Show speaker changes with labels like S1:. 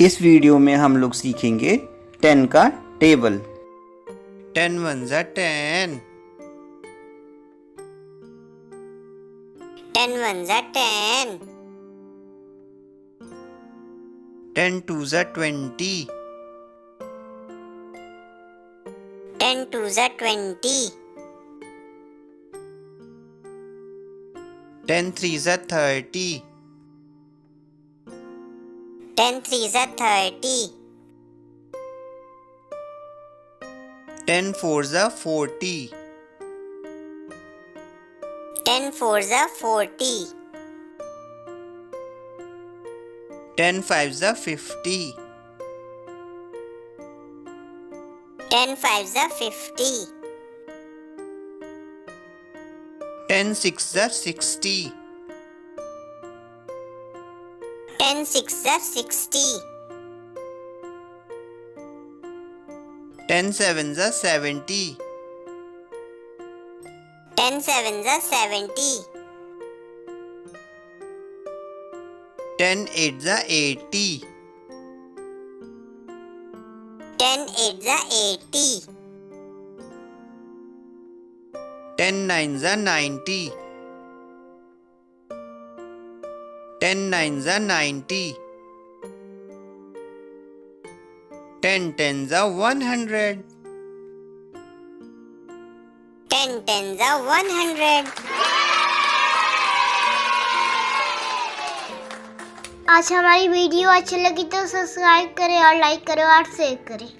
S1: इस वीडियो में हम लोग सीखेंगे 10 का table.
S2: 10 ones are 10.
S3: 10 ones are 10.
S2: 10 twos are 20.
S3: 10 twos are 20.
S2: 10 threes are 30.
S3: 10 threes are 30.
S2: 10 fours are 40.
S3: 10 fours are 40.
S2: 10 fives are 50.
S3: 10 fives are 50.
S2: 10 sixes are 60.
S3: 10 sixes are 60.
S2: 10 sevens are 70.
S3: 10 sevens are 70.
S2: 10 eights are 80.
S3: 10 eights are 80.
S2: 10 nines are 90. 10 nines are 90. 10 tens are 100.
S3: 10 tens are 100.
S4: आज हमारी video अच्छी लगी तो subscribe करें और like करें और share करें।